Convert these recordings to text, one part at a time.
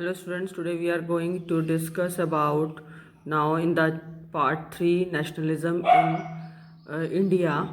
Hello students, today we are going to discuss about now in the part 3 nationalism in India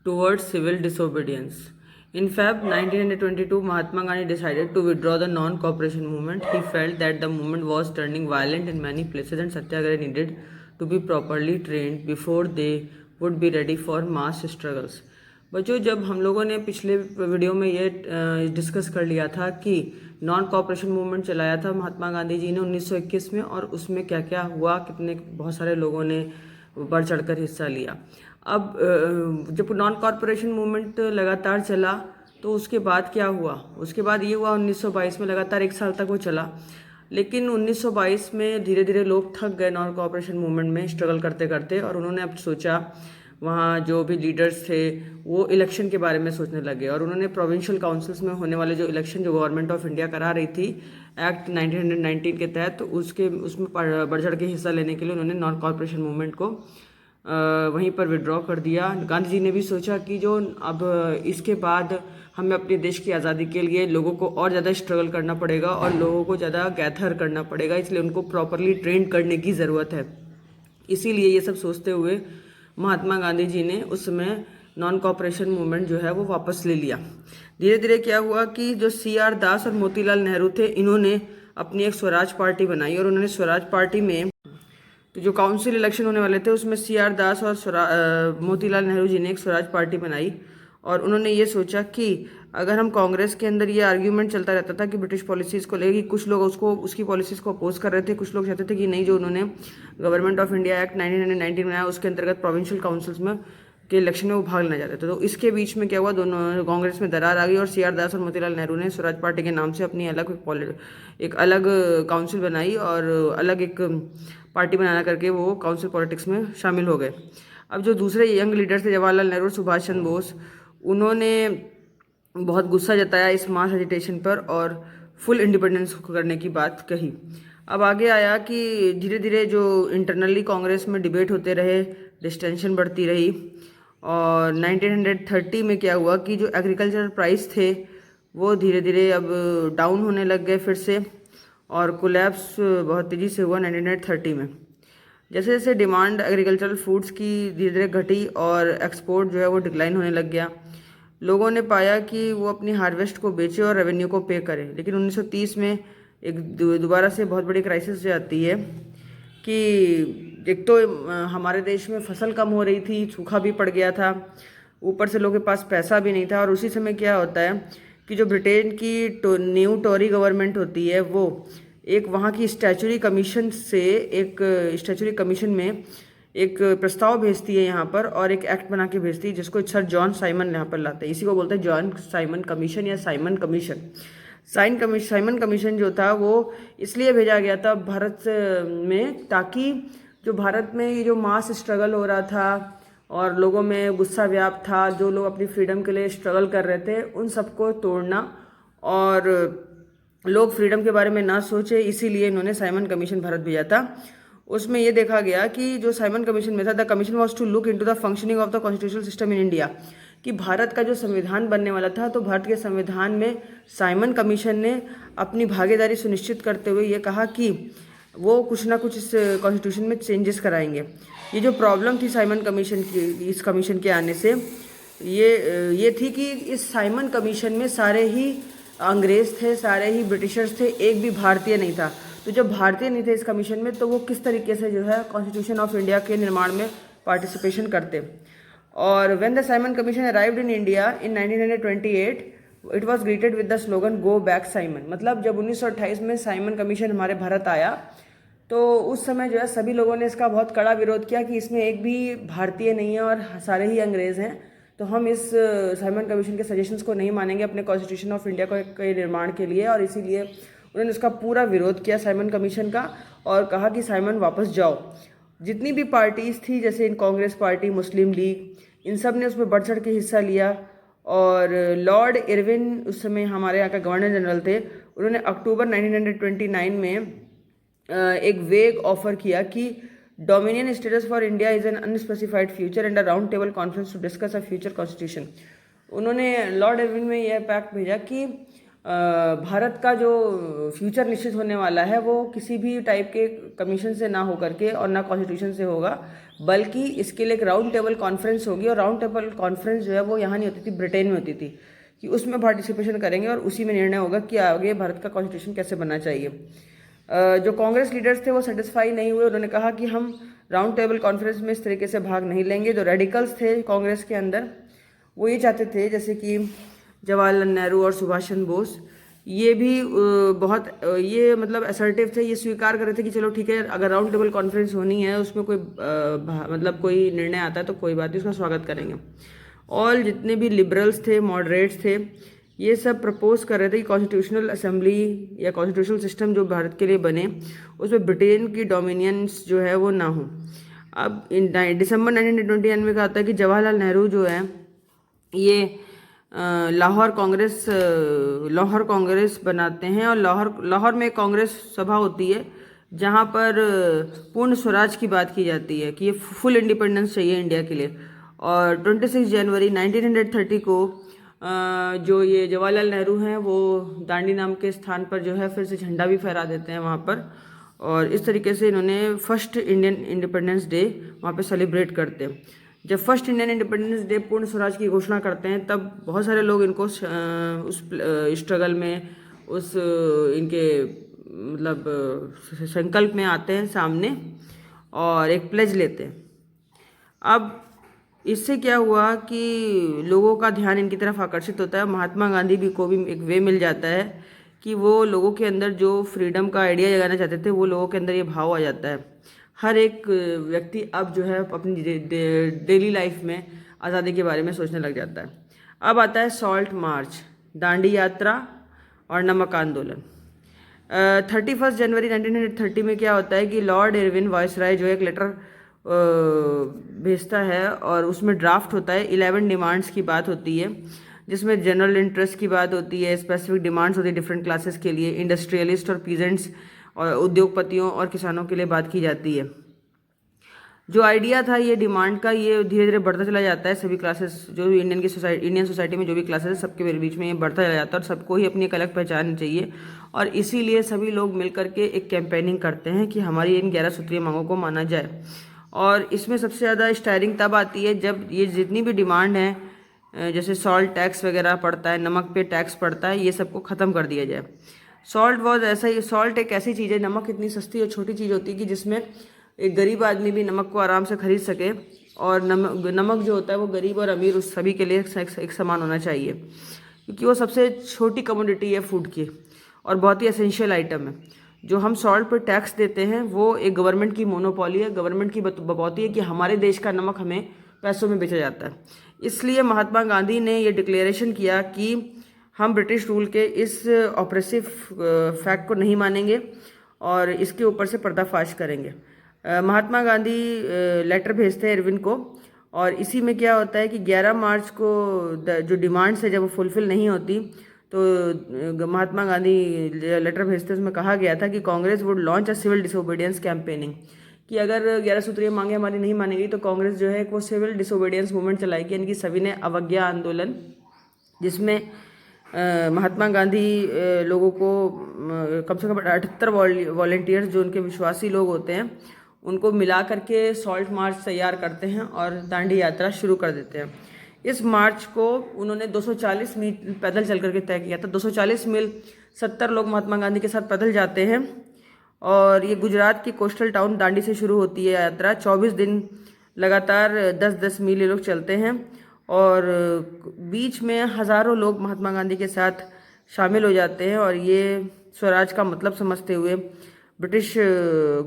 towards civil disobedience. In Feb 1922, Mahatma Gandhi decided to withdraw the non-cooperation movement. He felt that the movement was turning violent in many places and Satyagraha needed to be properly trained before they would be ready for mass struggles. बच्चों, जब हम लोगों ने पिछले video में ये discuss कर लिया था कि नॉन कॉपरेशन मूवमेंट चलाया था महात्मा गांधी जी ने 1921 में, और उसमें क्या क्या हुआ, कितने बहुत सारे लोगों ने बढ़ चढ़कर हिस्सा लिया। अब जब नॉन कॉरपोरेशन मूवमेंट लगातार चला तो उसके बाद क्या हुआ, उसके बाद ये हुआ 1922 में लगातार 1 साल तक वो चला। लेकिन 1922 में धीरे धीरे लोग थक गए नॉन कॉपरेशन मूवमेंट में स्ट्रगल करते करते, और उन्होंने अब सोचा, वहाँ जो भी लीडर्स थे वो इलेक्शन के बारे में सोचने लगे, और उन्होंने प्रोविंशियल काउंसिल्स में होने वाले जो इलेक्शन जो गवर्नमेंट ऑफ इंडिया करा रही थी एक्ट 1919 के तहत, तो उसमें बढ़ चढ़ के हिस्सा लेने के लिए उन्होंने नॉन कॉरपोरेशन मूवमेंट को वहीं पर विड्रॉ कर दिया। गांधी जी ने भी सोचा कि जो अब इसके बाद हमें अपने देश की आज़ादी के लिए लोगों को और ज़्यादा स्ट्रगल करना पड़ेगा और लोगों को ज़्यादा गैदर करना पड़ेगा, इसलिए उनको प्रॉपरली ट्रेन करने की ज़रूरत है। इसीलिए ये सब सोचते हुए महात्मा गांधी जी ने उस समय नॉन कॉपरेशन मूवमेंट जो है वो वापस ले लिया। धीरे धीरे क्या हुआ कि जो CR दास और मोतीलाल नेहरू थे, इन्होंने अपनी एक स्वराज पार्टी बनाई, और उन्होंने स्वराज पार्टी में तो जो काउंसिल इलेक्शन होने वाले थे उसमें CR दास और मोतीलाल नेहरू जी ने एक स्वराज पार्टी बनाई, और उन्होंने ये सोचा कि अगर हम कांग्रेस के अंदर ये आर्ग्यूमेंट चलता रहता था कि ब्रिटिश पॉलिसीज़ को लेकर, कुछ लोग उसकी पॉलिसीज़ को अपोज कर रहे थे, कुछ लोग चाहते थे कि नहीं, जो उन्होंने गवर्नमेंट ऑफ इंडिया एक्ट 1919 बनाया उसके अंतर्गत प्रोविंशियल काउंसिल्स में के इलेक्शन में वो भाग लेना चाहते थे। तो इसके बीच में क्या हुआ, दोनों कांग्रेस में दरार आ गई, और CR दास और मोतीलाल नेहरू ने स्वराज पार्टी के नाम से अपनी एक अलग काउंसिल बनाई, और अलग एक पार्टी बनाना करके वो काउंसिल पॉलिटिक्स में शामिल हो गए। अब जो दूसरे यंग लीडर थे जवाहरलाल नेहरू और सुभाष चंद्र बोस, उन्होंने बहुत गुस्सा जताया इस मास एजिटेशन पर और फुल इंडिपेंडेंस करने की बात कही। अब आगे आया कि धीरे धीरे जो इंटरनली कांग्रेस में डिबेट होते रहे, डिस्टेंशन बढ़ती रही, और 1930 में क्या हुआ कि जो एग्रीकल्चर प्राइस थे वो धीरे धीरे अब डाउन होने लग गए फिर से, और कोलैप्स बहुत तेज़ी से हुआ 1930 में। जैसे जैसे डिमांड एग्रीकल्चरल फूड्स की धीरे धीरे घटी और एक्सपोर्ट जो है वो डिक्लाइन होने लग गया, लोगों ने पाया कि वो अपनी हार्वेस्ट को बेचे और रेवेन्यू को पे करें। लेकिन 1930 में एक दोबारा से बहुत बड़ी क्राइसिस आती है कि एक तो हमारे देश में फसल कम हो रही थी, सूखा भी पड़ गया था, ऊपर से लोगों के पास पैसा भी नहीं था, और उसी समय क्या होता है कि जो ब्रिटेन की न्यू टोरी गवर्नमेंट होती है वो एक वहाँ की स्टैचुरी कमीशन से एक स्टैचुरी कमीशन में एक प्रस्ताव भेजती है यहाँ पर, और एक एक्ट बना के भेजती है जिसको सर जॉन साइमन यहाँ पर लाते हैं। इसी को बोलते हैं जॉन साइमन कमीशन या साइमन कमीशन। साइमन कमीशन जो था वो इसलिए भेजा गया था भारत में, ताकि जो भारत में ये जो मास स्ट्रगल हो रहा था और लोगों में गुस्सा व्याप्त था, जो लोग अपनी फ्रीडम के लिए स्ट्रगल कर रहे थे, उन सबको तोड़ना और लोग फ्रीडम के बारे में ना सोचे, इसीलिए इन्होंने साइमन कमीशन भारत भेजा था। उसमें ये देखा गया कि जो साइमन कमीशन में था, the commission was to look into the functioning of the constitutional system in India, कि भारत का जो संविधान बनने वाला था, तो भारत के संविधान में साइमन कमीशन ने अपनी भागीदारी सुनिश्चित करते हुए ये कहा कि वो कुछ ना कुछ इस कॉन्स्टिट्यूशन में चेंजेस कराएंगे। ये जो प्रॉब्लम थी साइमन कमीशन की, इस कमीशन के आने से, ये थी कि इस साइमन कमीशन में सारे ही अंग्रेज थे, सारे ही ब्रिटिशर्स थे, एक भी भारतीय नहीं था। तो जब भारतीय नहीं थे इस कमीशन में, तो वो किस तरीके से जो है कॉन्स्टिट्यूशन ऑफ इंडिया के निर्माण में पार्टिसिपेशन करते। और when the Simon commission arrived in India in 1928, it was greeted with the slogan go back Simon. मतलब जब 1928 में साइमन कमीशन हमारे भारत आया, तो उस समय जो है सभी लोगों ने इसका बहुत कड़ा विरोध किया कि इसमें एक भी भारतीय नहीं है और सारे ही अंग्रेज़ हैं, तो हम इस साइमन कमीशन के सजेशंस को नहीं मानेंगे अपने कॉन्स्टिट्यूशन ऑफ इंडिया के निर्माण के लिए। और इसीलिए उन्होंने उसका पूरा विरोध किया साइमन कमीशन का, और कहा कि साइमन वापस जाओ। जितनी भी पार्टीज़ थी, जैसे इन कांग्रेस पार्टी, मुस्लिम लीग, इन सब ने उसमें बढ़ चढ़ के हिस्सा लिया। और लॉर्ड इरविन उस समय हमारे यहाँ का गवर्नर जनरल थे, उन्होंने अक्टूबर 1929 में एक वेग ऑफर किया कि dominion status for India is an unspecified future and a round table conference to discuss a future constitution. उन्होंने लॉर्ड इरविन में यह पैक्ट भेजा कि भारत का जो फ्यूचर निश्चित होने वाला है वो किसी भी टाइप के कमीशन से ना होकर के और ना कॉन्स्टिट्यूशन से होगा, बल्कि इसके लिए एक राउंड टेबल कॉन्फ्रेंस होगी। और राउंड टेबल कॉन्फ्रेंस जो है वो यहाँ नहीं होती थी, ब्रिटेन में होती थी, कि उसमें पार्टिसिपेशन करेंगे और उसी में निर्णय होगा कि आगे भारत का कॉन्स्टिट्यूशन कैसे बनना चाहिए। जो कांग्रेस लीडर्स थे वो सेटिस्फाई नहीं हुए, उन्होंने कहा कि हम राउंड टेबल कॉन्फ्रेंस में इस तरीके से भाग नहीं लेंगे। जो रेडिकल्स थे कांग्रेस के अंदर वो ये चाहते थे, जैसे कि जवाहरलाल नेहरू और सुभाष चंद्र बोस, ये भी बहुत ये मतलब असर्टिव थे, ये स्वीकार कर रहे थे कि चलो ठीक है, अगर राउंड टेबल कॉन्फ्रेंस होनी है उसमें कोई मतलब कोई निर्णय आता है तो कोई बात नहीं, उसका स्वागत करेंगे। और जितने भी लिबरल्स थे, मॉडरेट्स थे, ये सब प्रपोज कर रहे थे कि कॉन्स्टिट्यूशनल असेंबली या कॉन्स्टिट्यूशनल सिस्टम जो भारत के लिए बने उसमें ब्रिटेन की डोमिनियंस जो है वो ना हो। अब दिसंबर 1921 में कहा था कि जवाहरलाल नेहरू जो है ये लाहौर कांग्रेस बनाते हैं, और लाहौर में कांग्रेस सभा होती है जहाँ पर पूर्ण स्वराज की बात की जाती है कि ये फुल इंडिपेंडेंस चाहिए इंडिया के लिए। और 26 जनवरी 1930 को जो ये जवाहरलाल नेहरू हैं वो दांडी नाम के स्थान पर जो है फिर से झंडा भी फहरा देते हैं वहाँ पर, और इस तरीके से इन्होंने फर्स्ट इंडियन इंडिपेंडेंस डे वहाँ पे सेलिब्रेट करते हैं। जब फर्स्ट इंडियन इंडिपेंडेंस डे पूर्ण स्वराज की घोषणा करते हैं तब बहुत सारे लोग इनको उस स्ट्रगल में इनके मतलब संकल्प में आते हैं सामने और एक प्लेज लेते हैं। अब इससे क्या हुआ कि लोगों का ध्यान इनकी तरफ आकर्षित होता है। महात्मा गांधी को भी एक वे मिल जाता है कि वो लोगों के अंदर जो फ्रीडम का आइडिया जगाना चाहते थे वो लोगों के अंदर ये भाव आ जाता है। हर एक व्यक्ति अब जो है अपनी डेली लाइफ में आज़ादी के बारे में सोचने लग जाता है। अब आता है सॉल्ट मार्च, दांडी यात्रा और नमक आंदोलन। 31 जनवरी 1930 में क्या होता है कि लॉर्ड इरविन वायसराय जो एक लेटर भेजता है और उसमें ड्राफ्ट होता है, 11 डिमांड्स की बात होती है, जिसमें जनरल इंटरेस्ट की बात होती है, स्पेसिफिक डिमांड्स होती है डिफरेंट क्लासेस के लिए, इंडस्ट्रियलिस्ट और पीजेंट्स और उद्योगपतियों और किसानों के लिए बात की जाती है। जो आइडिया था ये डिमांड का, ये धीरे धीरे बढ़ता चला जाता है। सभी क्लासेस जो भी इंडियन सोसाइटी में जो भी क्लासेस है सबके बीच में ये बढ़ता चला जाता है और सबको ही अपनी एक अलग पहचान चाहिए, और इसीलिए सभी लोग मिलकर के एक कैंपेनिंग करते हैं कि हमारी इन 11 सूत्रीय मांगों को माना जाए। और इसमें सबसे ज़्यादा स्टायरिंग तब आती है जब ये जितनी भी डिमांड है, जैसे सॉल्ट टैक्स वगैरह पड़ता है, नमक पे टैक्स पड़ता है, ये सबको ख़त्म कर दिया जाए। सॉल्ट एक ऐसी चीज़ है, नमक इतनी सस्ती और छोटी चीज़ होती है कि जिसमें एक गरीब आदमी भी नमक को आराम से खरीद सके, और नमक जो होता है वो गरीब और अमीर उस सभी के लिए एक समान होना चाहिए, क्योंकि वो सबसे छोटी कमोडिटी है फूड की और बहुत ही एसेंशियल आइटम है। जो हम सॉल्ट पर टैक्स देते हैं वो एक गवर्नमेंट की मोनोपोली है, गवर्नमेंट की बपौती है कि हमारे देश का नमक हमें पैसों में बेचा जाता है। इसलिए महात्मा गांधी ने ये डिक्लेरेशन किया कि हम ब्रिटिश रूल के इस ऑप्रेसिव फैक्ट को नहीं मानेंगे और इसके ऊपर से पर्दाफाश करेंगे। महात्मा गांधी लेटर भेजते हैं इरविन को, और इसी में क्या होता है कि 11 मार्च को जो डिमांड्स है जब वो फुलफिल नहीं होती तो महात्मा गांधी लेटर भेजते उसमें कहा गया था कि Congress would launch a civil disobedience campaigning, कि अगर 11 सूत्रीय मांगे हमारी नहीं मानेगी तो कांग्रेस जो है वो सिविल डिसोबीडियंस मूवमेंट चलाएगी, यानी कि सविनय अवज्ञा आंदोलन, जिसमें महात्मा गांधी लोगों को कम से कम 78 वॉलेंटियर्स जो उनके विश्वासी लोग होते हैं उनको मिला करके सॉल्ट मार्च तैयार करते हैं और दांडी यात्रा शुरू कर देते हैं। इस मार्च को उन्होंने 240 मील पैदल चल करके तय किया था। 240 मील 70 लोग महात्मा गांधी के साथ पैदल जाते हैं, और ये गुजरात की कोस्टल टाउन दांडी से शुरू होती है यात्रा। 24 दिन लगातार 10-10 मील ये लोग चलते हैं, और बीच में हज़ारों लोग महात्मा गांधी के साथ शामिल हो जाते हैं और ये स्वराज का मतलब समझते हुए ब्रिटिश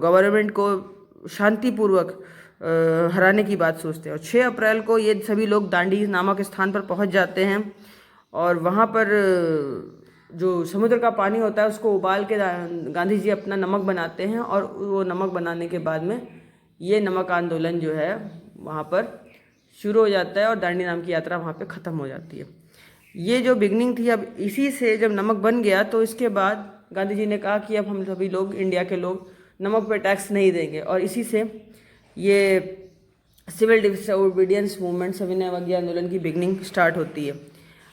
गवर्नमेंट को शांतिपूर्वक हराने की बात सोचते हैं। और 6 अप्रैल को ये सभी लोग दांडी नामक स्थान पर पहुंच जाते हैं, और वहाँ पर जो समुद्र का पानी होता है उसको उबाल के गांधी जी अपना नमक बनाते हैं, और वो नमक बनाने के बाद में ये नमक आंदोलन जो है वहाँ पर शुरू हो जाता है और दांडी नाम की यात्रा वहाँ पे ख़त्म हो जाती है। ये जो बिगनिंग थी, अब इसी से जब नमक बन गया तो इसके बाद गांधी जी ने कहा कि अब हम सभी लोग, इंडिया के लोग, नमक पे टैक्स नहीं देंगे, और इसी से ये सिविल डिसोबीडियंस मूवमेंट, सविनय अवज्ञा आंदोलन की बिगनिंग स्टार्ट होती है।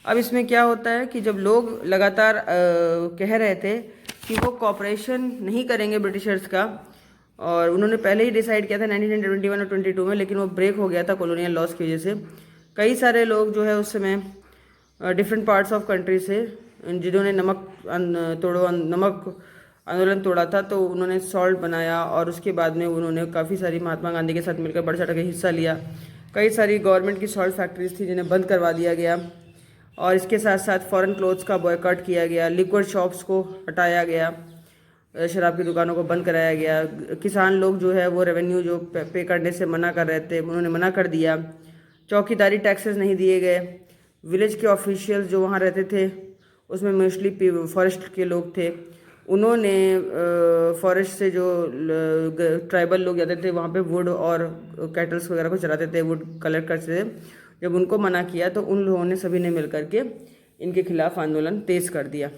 अब इसमें क्या होता है कि जब लोग लगातार कह रहे थे कि वो कॉपरेशन नहीं करेंगे ब्रिटिशर्स का, और उन्होंने पहले ही डिसाइड किया था 1921 और 22 में, लेकिन वो ब्रेक हो गया था कॉलोनियल लॉस की वजह से। कई सारे लोग जो है उस समय डिफरेंट पार्ट्स ऑफ कंट्री से, जिन्होंने नमक आंदोलन तोड़ा था, तो उन्होंने सॉल्ट बनाया, और उसके बाद में उन्होंने काफ़ी सारी महात्मा गांधी के साथ मिलकर बढ़ चढ़ के हिस्सा लिया। कई सारी गवर्नमेंट की सॉल्ट फैक्ट्रीज थी जिन्हें बंद करवा दिया गया, और इसके साथ साथ फॉरेन क्लोथ्स का बॉयकॉट किया गया, लिक्विड शॉप्स को हटाया गया, शराब की दुकानों को बंद कराया गया। किसान लोग जो है वो रेवेन्यू जो पे करने से मना कर रहे थे, उन्होंने मना कर दिया। चौकीदारी टैक्सेस नहीं दिए गए। विलेज के ऑफिशियल्स जो वहाँ रहते थे, उसमें मोस्टली फॉरेस्ट के लोग थे, उन्होंने फॉरेस्ट से जो ट्राइबल लोग जाते थे वहाँ पे वुड और कैटल्स वगैरह को चराते थे, वुड कलेक्ट करते थे, जब उनको मना किया तो उन लोगों ने सभी ने मिल करके इनके खिलाफ आंदोलन तेज कर दिया।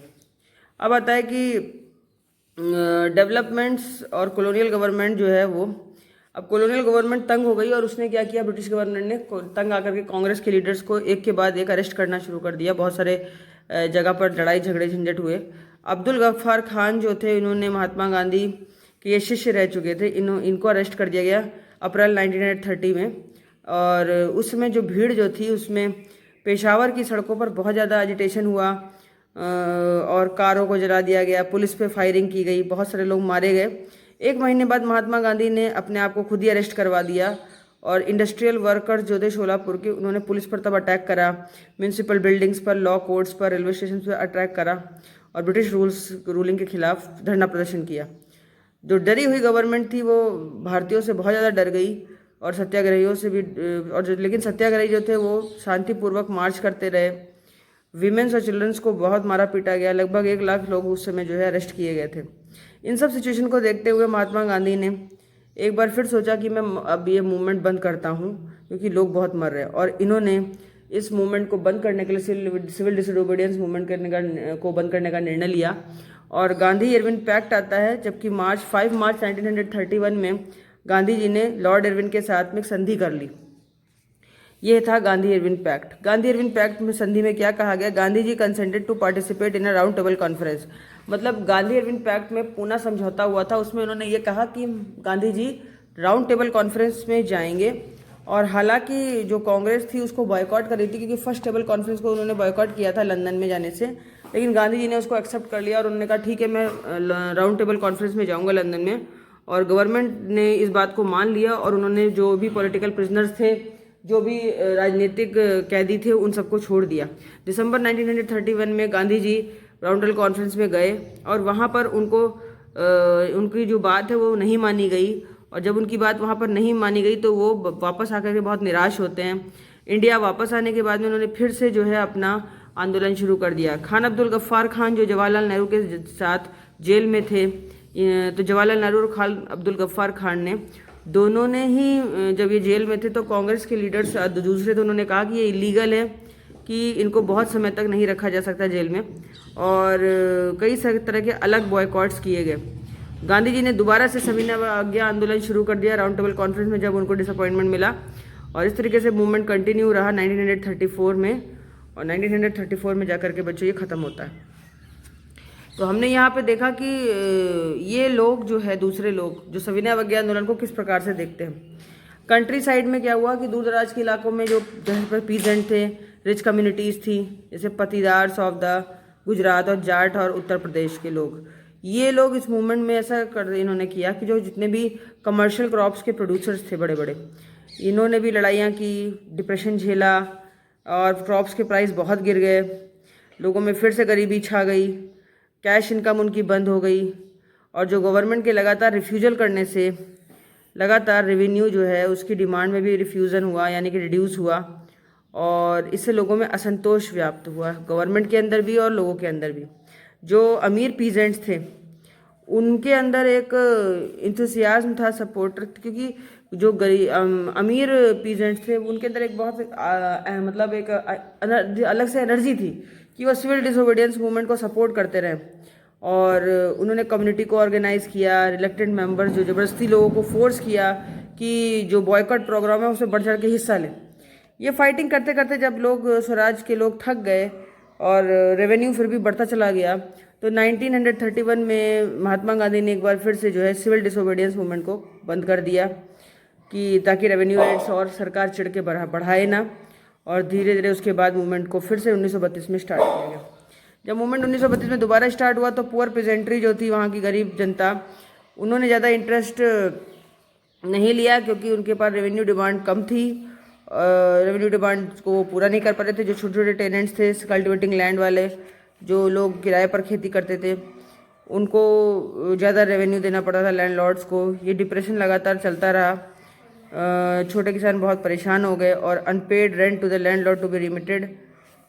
अब आता है कि डेवलपमेंट्स और कॉलोनियल गवर्नमेंट जो है वो, अब कॉलोनियल गवर्नमेंट तंग हो गई और उसने क्या किया, ब्रिटिश गवर्नमेंट ने तंग आकर के कांग्रेस के लीडर्स को एक के बाद एक अरेस्ट करना शुरू कर दिया। बहुत सारे जगह पर लड़ाई झगड़े झंझट हुए। अब्दुल गफ्फार खान जो थे, इन्होंने महात्मा गांधी के ये शिष्य रह चुके थे, इनको अरेस्ट कर दिया गया अप्रैल 1930 में। और उस समय जो भीड़ जो थी उसमें पेशावर की सड़कों पर बहुत ज़्यादा एजिटेशन हुआ, और कारों को जला दिया गया, पुलिस पे फायरिंग की गई, बहुत सारे लोग मारे गए। एक महीने बाद महात्मा गांधी ने अपने आप को खुद ही अरेस्ट करवा दिया, और इंडस्ट्रियल वर्कर्स जो थे शोलापुर के, उन्होंने पुलिस पर तब अटैक करा, म्यूनसिपल बिल्डिंग्स पर, लॉ कोर्ट्स पर, रेलवे स्टेशन पर अटैक करा, और ब्रिटिश रूलिंग के खिलाफ धरना प्रदर्शन किया। जो डरी हुई गवर्नमेंट थी वो भारतीयों से बहुत ज़्यादा डर गई, और सत्याग्रहियों से भी, लेकिन सत्याग्रही जो थे वो शांतिपूर्वक मार्च करते रहे। वीमेंस और चिल्ड्रंस को बहुत मारा पीटा गया, लगभग 1 लाख लोग उस समय जो है अरेस्ट किए गए थे। इन सब सिचुएशन को देखते हुए महात्मा गांधी ने एक बार फिर सोचा कि मैं अब ये मूवमेंट बंद करता हूँ, क्योंकि लोग बहुत मर रहे हैं, और इन्होंने इस मूवमेंट को बंद करने के लिए सिविल डिसोबीडियंस मूवमेंट को बंद करने का निर्णय लिया, और गांधी इरविन पैक्ट आता है। जबकि 5 मार्च 1931 में गांधी जी ने लॉर्ड इरविन के साथ में एक संधि कर ली। ये था Gandhi Irwin pact. Gandhi Irwin pact में संधि में क्या कहा गया, Gandhi ji consented to participate in a round table conference. मतलब गांधी इरविन पैक्ट में पूना समझौता हुआ था, उसमें उन्होंने ये कहा कि Gandhi ji round table conference में जाएंगे। और हालांकि जो कांग्रेस थी उसको बॉयकॉट कर रही थी, क्योंकि फर्स्ट टेबल कॉन्फ्रेंस को उन्होंने बॉयकॉट किया था लंदन में जाने से, लेकिन गांधी जी ने उसको एक्सेप्ट कर लिया और उन्होंने कहा ठीक है, मैं राउंड टेबल कॉन्फ्रेंस में जाऊँगा लंदन में। और गवर्नमेंट ने इस बात को मान लिया, और उन्होंने जो भी पॉलिटिकल प्रिजनर्स थे, जो भी राजनीतिक कैदी थे, उन सबको छोड़ दिया। दिसंबर 1931 में Gandhi ji round table conference में गए, और वहाँ पर उनकी जो बात है वो नहीं मानी गई, और जब उनकी बात वहाँ पर नहीं मानी गई तो वो वापस आकर के बहुत निराश होते हैं। इंडिया वापस आने के बाद में उन्होंने फिर से जो है अपना आंदोलन शुरू कर दिया। खान अब्दुल गफ्फार खान जो जवाहरलाल नेहरू के साथ जेल में थे, तो जवाहरलाल नेहरू और खान अब्दुल गफ्फार खान ने दोनों ने ही जब ये जेल में थे तो कांग्रेस के लीडर्स दूसरे थे, उन्होंने कहा कि ये इलीगल है, कि इनको बहुत समय तक नहीं रखा जा सकता जेल में, और कई सारे तरह के अलग बॉयकॉट्स किए गए। गांधी जी ने दोबारा से सविनय अवज्ञा आंदोलन शुरू कर दिया राउंड टेबल कॉन्फ्रेंस में, जब उनको डिसअपॉइंटमेंट मिला, और इस तरीके से मूवमेंट कंटिन्यू रहा 1934 में, और 1934 में जाकर के बच्चों ये ख़त्म होता है। तो हमने यहाँ पे देखा कि ये लोग जो है, दूसरे लोग जो सविनय अवज्ञा आंदोलन को किस प्रकार से देखते हैं। कंट्री साइड में क्या हुआ कि दूर दराज के इलाकों में जो जहाँ पर पीजेंट थे, रिच कम्युनिटीज़ थी, जैसे पतीदार्स ऑफ द गुजरात और जाट और उत्तर प्रदेश के लोग, ये लोग इस मूवमेंट में ऐसा इन्होंने किया कि जो जितने भी कमर्शियल क्रॉप्स के प्रोड्यूसर्स थे बड़े बड़े, इन्होंने भी लड़ाइयाँ की, डिप्रेशन झेला, और क्रॉप्स के प्राइस बहुत गिर गए, लोगों में फिर से गरीबी छा गई, कैश इनकम उनकी बंद हो गई, और जो गवर्नमेंट के लगातार रिफ्यूजल करने से लगातार रेवेन्यू जो है उसकी डिमांड में भी रिफ्यूज़न हुआ, यानी कि रिड्यूस हुआ, और इससे लोगों में असंतोष व्याप्त हुआ, गवर्नमेंट के अंदर भी और लोगों के अंदर भी। जो अमीर पीजेंट्स थे उनके अंदर एक इंथुसियाज्म था, सपोर्टर, क्योंकि जो अमीर पीजेंट्स थे उनके अंदर एक बहुत मतलब एक अलग से एनर्जी थी कि वो सिविल डिसोबीडियंस मूवमेंट को सपोर्ट करते रहे, और उन्होंने कम्युनिटी को ऑर्गेनाइज किया, रिलेक्टेड मेंबर्स जो ज़बरदस्ती लोगों को फोर्स किया कि जो बॉयकॉट प्रोग्राम है उसमें बढ़ चढ़ के हिस्सा लें। ये फाइटिंग करते करते जब लोग स्वराज के लोग थक गए और रेवेन्यू फिर भी बढ़ता चला गया, तो 1931 में महात्मा गांधी ने एक बार फिर से जो है सिविल डिसोबीडियंस मूवमेंट को बंद कर दिया कि ताकि रेवेन्यू रेट्स और सरकार चिढ़ के बढ़ाए ना। और धीरे धीरे उसके बाद मूवमेंट को फिर से 1932 में स्टार्ट किया गया। जब मूवमेंट 1932 में दोबारा स्टार्ट हुआ तो पुअर पेजेंट्री जो थी, वहाँ की गरीब जनता, उन्होंने ज़्यादा इंटरेस्ट नहीं लिया क्योंकि उनके पास रेवेन्यू डिमांड कम थी। रेवेन्यू डिमांड को वो पूरा नहीं कर पा रहे थे। जो छोटे छोटे टेनेंट्स थे, कल्टिवेटिंग लैंड वाले, जो लोग किराए पर खेती करते थे, उनको ज़्यादा रेवेन्यू देना पड़ा था लैंडलॉर्ड्स को। ये डिप्रेशन लगातार चलता रहा। छोटे किसान बहुत परेशान हो गए और unpaid rent to the landlord to be remitted.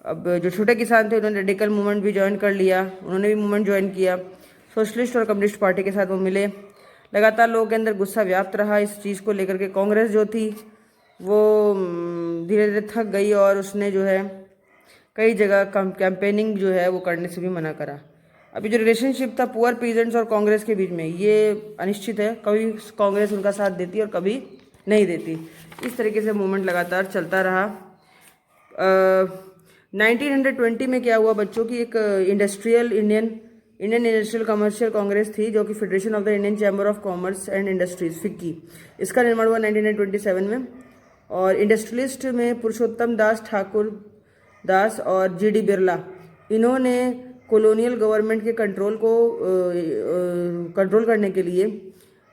अब जो छोटे किसान थे उन्होंने रेडिकल मूवमेंट भी ज्वाइन कर लिया, उन्होंने भी मूवमेंट ज्वाइन किया। सोशलिस्ट और कम्युनिस्ट पार्टी के साथ वो मिले। लगातार लोगों के अंदर गुस्सा व्याप्त रहा इस चीज़ को लेकर के। कांग्रेस जो थी वो धीरे धीरे थक गई और उसने जो है कई जगह कैंपेनिंग जो है वो करने से भी मना करा। अभी जो रिलेशनशिप था पुअर पीजेंट्स और कांग्रेस के बीच में, ये अनिश्चित है। कभी कांग्रेस उनका साथ देती और कभी नहीं देती। इस तरीके से मूवमेंट लगातार चलता रहा। 1920 में क्या हुआ बच्चों की, एक इंडियन इंडस्ट्रियल कमर्शियल कांग्रेस थी जो कि federation of the Indian chamber of commerce and industries, FICCI, इसका निर्माण हुआ 1927 में। और इंडस्ट्रियलिस्ट में पुरुषोत्तम दास ठाकुर दास और जीडी बिरला, इन्होंने कॉलोनियल गवर्नमेंट के कंट्रोल करने के लिए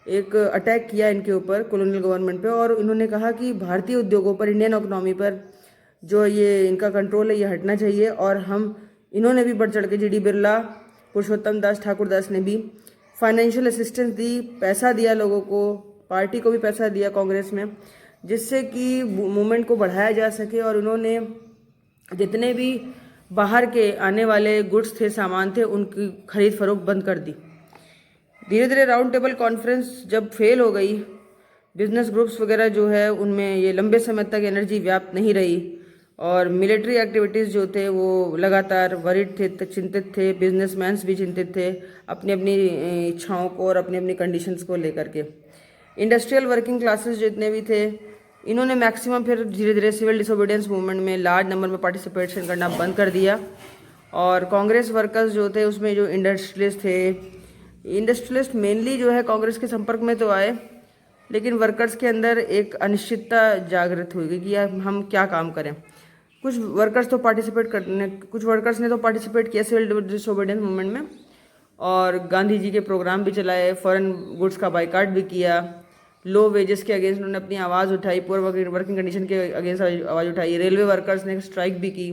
एक अटैक किया इनके ऊपर, कॉलोनियल गवर्नमेंट पे। और इन्होंने कहा कि भारतीय उद्योगों पर, इंडियन इकोनॉमी पर जो ये इनका कंट्रोल है ये हटना चाहिए। और इन्होंने भी बढ़ चढ़ के, जीडी बिरला, पुरुषोत्तम दास ठाकुर दास ने भी फाइनेंशियल असिस्टेंस दी, पैसा दिया लोगों को, पार्टी को भी पैसा दिया कांग्रेस में, जिससे कि मूवमेंट को बढ़ाया जा सके। और उन्होंने जितने भी बाहर के आने वाले गुड्स थे, सामान थे, उनकी खरीद फरोख्त बंद कर दी। धीरे धीरे राउंड टेबल कॉन्फ्रेंस जब फेल हो गई, बिजनेस ग्रुप्स वगैरह जो है उनमें ये लंबे समय तक एनर्जी व्याप्त नहीं रही और मिलिट्री एक्टिविटीज़ जो थे वो लगातार वरीड थे, चिंतित थे। बिजनेसमैन्स भी चिंतित थे अपनी अपनी इच्छाओं को और अपनी अपनी कंडीशंस को लेकर के। इंडस्ट्रियल वर्किंग क्लासेस जितने भी थे, इन्होंने मैक्सिमम फिर धीरे धीरे सिविल डिसोबीडियंस मूवमेंट में लार्ज नंबर में पार्टिसिपेशन करना बंद कर दिया। और कांग्रेस वर्कर्स जो थे उसमें जो इंडस्ट्रियलिस्ट थे, इंडस्ट्रियलिस्ट मेनली जो है कांग्रेस के संपर्क में तो आए, लेकिन वर्कर्स के अंदर एक अनिश्चितता जागृत हुई कि यार हम क्या काम करें। कुछ वर्कर्स ने तो पार्टिसिपेट किया सिविल डिसोबीडियंस मूवमेंट में और गांधी जी के प्रोग्राम भी चलाए, फॉरेन गुड्स का बाइकाट भी किया, लो वेजेस के अगेंस्ट उन्होंने अपनी आवाज़ उठाई, पुअर वर्किंग कंडीशन के अगेंस्ट आवाज़ उठाई। रेलवे वर्कर्स ने स्ट्राइक भी की।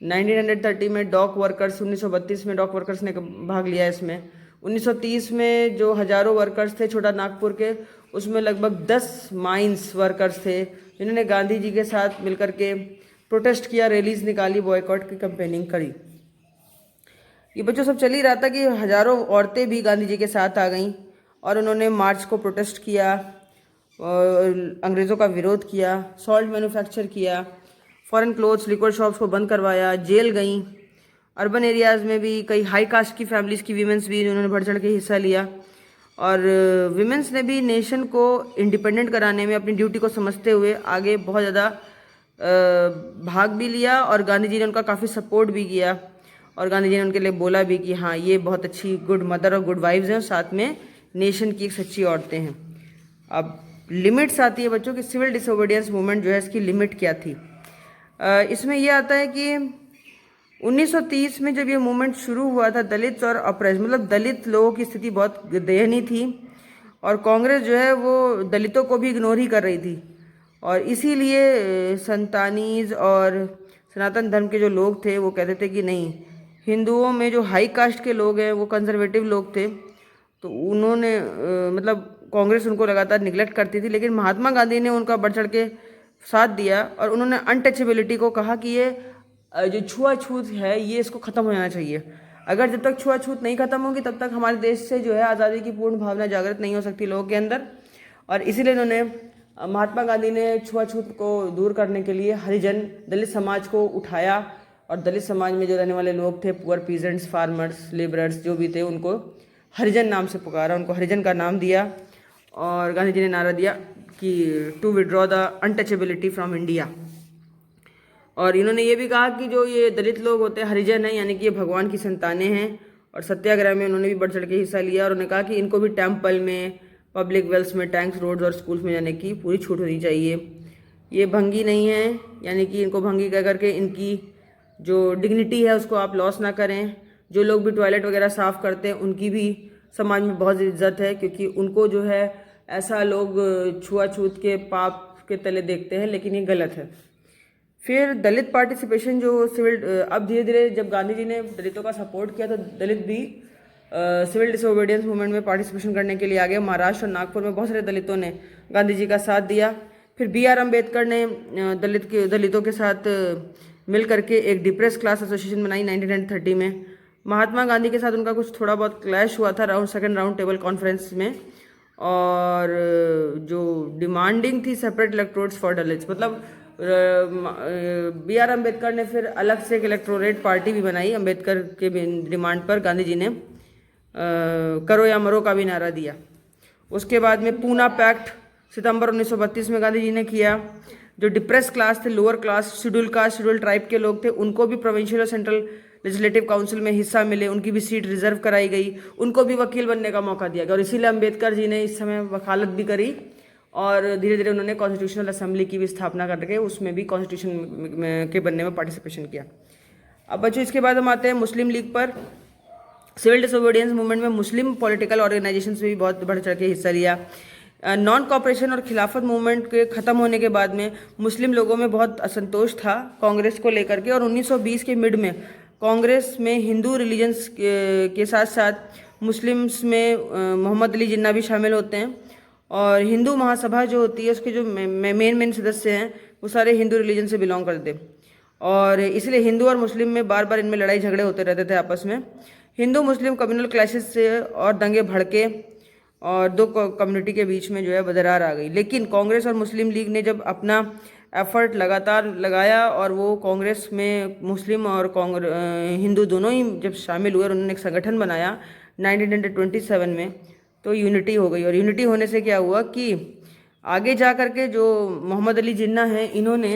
1930 में डॉक वर्कर्स, 1932 में डॉक वर्कर्स ने भाग लिया इसमें। 1930 में जो हजारों वर्कर्स थे छोटा नागपुर के, उसमें लगभग 10 माइंस वर्कर्स थे जिन्होंने गांधी जी के साथ मिलकर के प्रोटेस्ट किया, रैलीज निकाली, बॉयकॉट की कैंपेनिंग करी। ये बच्चों सब चल ही रहा था कि हजारों औरतें भी गांधी जी के साथ आ गईं और उन्होंने मार्च को प्रोटेस्ट किया, अंग्रेज़ों का विरोध किया, सॉल्ट मैन्युफैक्चर किया, फॉरेन क्लोथ्स, लिक्विड शॉप्स को बंद करवाया, जेल गईं। अर्बन एरियाज़ में भी कई हाई कास्ट की फैमिलीज़ की वीमेंस भी उन्होंने बढ़ चढ़ के हिस्सा लिया। और वीमेंस ने भी नेशन को इंडिपेंडेंट कराने में अपनी ड्यूटी को समझते हुए आगे बहुत ज़्यादा भाग भी लिया और गांधी जी ने उनका काफ़ी सपोर्ट भी किया। और गांधी जी ने उनके लिए बोला भी कि हाँ, ये बहुत अच्छी गुड मदर और गुड वाइफ्स हैं और साथ में नेशन की एक सच्ची औरतें हैं। अब लिमिट्स आती है बच्चों की, सिविल डिसोबीडियंस मूवमेंट जो है इसकी लिमिट क्या थी। इसमें यह आता है कि 1930 में जब ये मूवमेंट शुरू हुआ था, दलित और अप्रेस मतलब दलित लोगों की स्थिति बहुत दयनीय थी और कांग्रेस जो है वो दलितों को भी इग्नोर ही कर रही थी। और इसीलिए संतानीज और सनातन धर्म के जो लोग थे वो कहते थे कि नहीं, हिंदुओं में जो हाई कास्ट के लोग हैं वो कंजर्वेटिव लोग थे, तो उन्होंने मतलब कांग्रेस उनको लगातार निगलेक्ट करती थी। लेकिन महात्मा गांधी ने उनका बढ़ चढ़ के साथ दिया और उन्होंने अनटचेबिलिटी को कहा कि ये जो छुआछूत है ये इसको ख़त्म हो जाना चाहिए। अगर जब तक छुआछूत नहीं खत्म होगी तब तक हमारे देश से जो है आज़ादी की पूर्ण भावना जागृत नहीं हो सकती लोगों के अंदर। और इसीलिए उन्होंने, महात्मा गांधी ने छुआछूत को दूर करने के लिए हरिजन दलित समाज को उठाया और दलित समाज में जो रहने वाले लोग थे, पुअर पीजेंट्स, फार्मर्स, लेबरर्स जो भी थे, उनको हरिजन नाम से पुकारा, उनको हरिजन का नाम दिया। और गांधी जी ने नारा दिया कि to withdraw the untouchability from India. और इन्होंने ये भी कहा कि जो ये दलित लोग होते हैं हरिजन हैं, यानी कि ये भगवान की संतानें हैं। और सत्याग्रह में उन्होंने भी बढ़ चढ़ के हिस्सा लिया और उन्होंने कहा कि इनको भी टेम्पल में, पब्लिक वेल्स में, टैंक्स, रोड्स और स्कूल्स में जाने की पूरी छूट होनी चाहिए। ये भंगी नहीं है, यानी कि इनको भंगी कह करके इनकी जो डिग्निटी है उसको आप लॉस ना करें। जो लोग भी टॉयलेट वगैरह साफ़ करते हैं उनकी भी समाज में बहुत इज्जत है, क्योंकि उनको जो है ऐसा लोग छुआछूत के पाप के तले देखते हैं, लेकिन ये गलत है। फिर दलित पार्टिसिपेशन जो सिविल, अब धीरे धीरे जब गांधी जी ने दलितों का सपोर्ट किया तो दलित भी सिविल डिसोबीडियंस मूवमेंट में पार्टिसिपेशन करने के लिए आ गए। महाराष्ट्र और नागपुर में बहुत सारे दलितों ने गांधी जी का साथ दिया। फिर B.R. अम्बेडकर ने दलितों के साथ मिल करके एक डिप्रेस क्लास एसोसिएशन बनाई 1930 में। महात्मा गांधी के साथ उनका कुछ थोड़ा बहुत क्लैश हुआ था सेकंड राउंड टेबल कॉन्फ्रेंस में। और जो डिमांडिंग थी सेपरेट इलेक्ट्रोड्स फॉर दलित्स, मतलब B.R. अम्बेडकर ने फिर अलग से एक इलेक्टोरेट पार्टी भी बनाई। अम्बेडकर के डिमांड पर गांधी जी ने करो या मरो का भी नारा दिया। उसके बाद में पूना पैक्ट सितंबर 1932 में गांधी जी ने किया। जो डिप्रेस क्लास थे, lower class, schedule caste, schedule tribe के लोग थे, उनको भी प्रोविंशियल और सेंट्रल लेजिस्लेटिव काउंसिल में हिस्सा मिले, उनकी भी सीट रिजर्व कराई गई, उनको भी वकील बनने का मौका दिया गया। और इसीलिए अम्बेडकर जी ने इस समय वकालत भी करी और धीरे धीरे उन्होंने कॉन्स्टिट्यूशनल असेंबली की भी स्थापना करके उसमें भी कॉन्स्टिट्यूशन के बनने में पार्टिसिपेशन किया। अब बच्चों इसके बाद हम आते हैं मुस्लिम लीग पर। सिविल डिसोबीडियंस मूवमेंट में मुस्लिम पॉलिटिकल ऑर्गेनाइजेशन से भी बहुत बढ़ चढ़ के हिस्सा लिया। नॉन कॉपरेशन और खिलाफत मूवमेंट के ख़त्म होने के बाद में मुस्लिम लोगों में बहुत असंतोष था कांग्रेस को लेकर के, और 1920 के मिड में कांग्रेस में हिंदू रिलीजन्स के साथ साथ मुस्लिम्स में मोहम्मद अली जिन्ना भी शामिल होते हैं। और हिंदू महासभा जो होती है उसके जो मेन सदस्य हैं वो सारे हिंदू रिलीजन से बिलोंग करते, और इसलिए हिंदू और मुस्लिम में बार बार इनमें लड़ाई झगड़े होते रहते थे आपस में। हिंदू मुस्लिम कम्युनल क्लैशेस से और दंगे भड़के और दो कम्युनिटी के बीच में जो है दरार आ गई। लेकिन कांग्रेस और मुस्लिम लीग ने जब अपना एफर्ट लगातार लगाया और वो कांग्रेस में मुस्लिम और हिंदू दोनों ही जब शामिल हुए और उन्होंने एक संगठन बनाया 1927 में, तो यूनिटी हो गई। और यूनिटी होने से क्या हुआ कि आगे जा कर के जो मोहम्मद अली जिन्ना हैं इन्होंने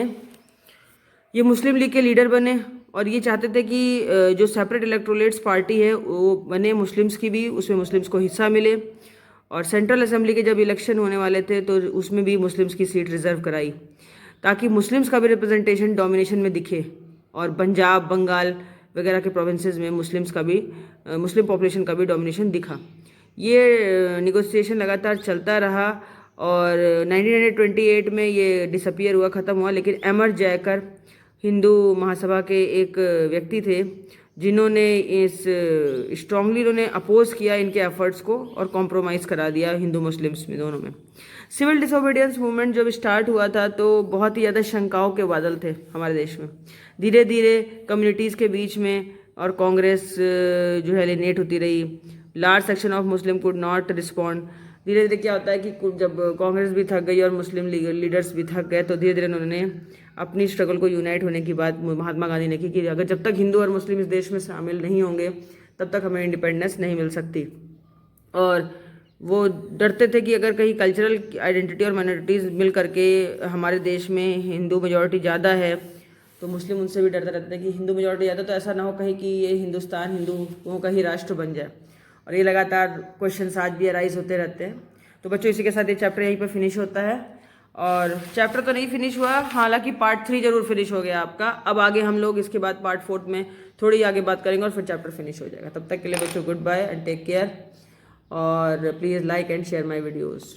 ये मुस्लिम लीग के लीडर बने और ये चाहते थे कि जो सेपरेट इलेक्टोरेट्स पार्टी है वो बने मुस्लिम्स की भी, उसमें मुस्लिम्स को हिस्सा मिले। और सेंट्रल असेंबली के जब इलेक्शन होने वाले थे तो उसमें भी मुस्लिम्स की सीट रिजर्व कराई ताकि मुस्लिम्स का भी रिप्रेजेंटेशन डोमिनेशन में दिखे, और पंजाब, बंगाल वगैरह के प्रोविंसेस में मुस्लिम्स का भी, मुस्लिम पॉपुलेशन का भी डोमिनेशन दिखा। ये निगोसिएशन लगातार चलता रहा और 1928 में ये डिसअपियर हुआ, ख़त्म हुआ। लेकिन अमर जयकर हिंदू महासभा के एक व्यक्ति थे जिन्होंने इस स्ट्रांगली उन्होंने अपोज किया इनके एफर्ट्स को और कॉम्प्रोमाइज़ करा दिया हिंदू मुस्लिम्स में दोनों में। सिविल डिसोबीडियंस मूवमेंट जब स्टार्ट हुआ था तो बहुत ही ज़्यादा शंकाओं के बादल थे हमारे देश में। धीरे धीरे कम्युनिटीज़ के बीच में और कांग्रेस जो है एलिनेट होती रही। Large section of Muslim could not respond. धीरे धीरे क्या होता है कि जब कांग्रेस भी थक गई और मुस्लिम लीडर्स भी थक गए तो धीरे धीरे उन्होंने अपनी स्ट्रगल को यूनाइट होने की बात महात्मा गांधी ने की कि अगर जब तक हिंदू और मुस्लिम इस देश में शामिल नहीं होंगे तब तक हमें इंडिपेंडेंस नहीं मिल सकती। और वो डरते थे कि अगर कहीं कल्चरल आइडेंटिटी और माइनॉरिटीज़ मिल करके हमारे देश में हिंदू मेजॉरिटी ज़्यादा है तो मुस्लिम उनसे भी डरते रहते थे कि हिंदू मेजॉरिटी ज़्यादा तो ऐसा ना हो कहीं कि ये हिंदुस्तान हिंदुओं का ही राष्ट्र बन जाए। और ये लगातार क्वेश्चंस आज भी अराइज होते रहते हैं। तो बच्चों इसी के साथ ये चैप्टर यहीं पर फिनिश होता है। और चैप्टर तो नहीं फिनिश हुआ, हालांकि पार्ट 3 जरूर फिनिश हो गया आपका। अब आगे हम लोग इसके बाद पार्ट 4 में थोड़ी आगे बात करेंगे और फिर चैप्टर फिनिश हो जाएगा। तब तक के लिए बच्चों good bye and take care, और please like and share my videos.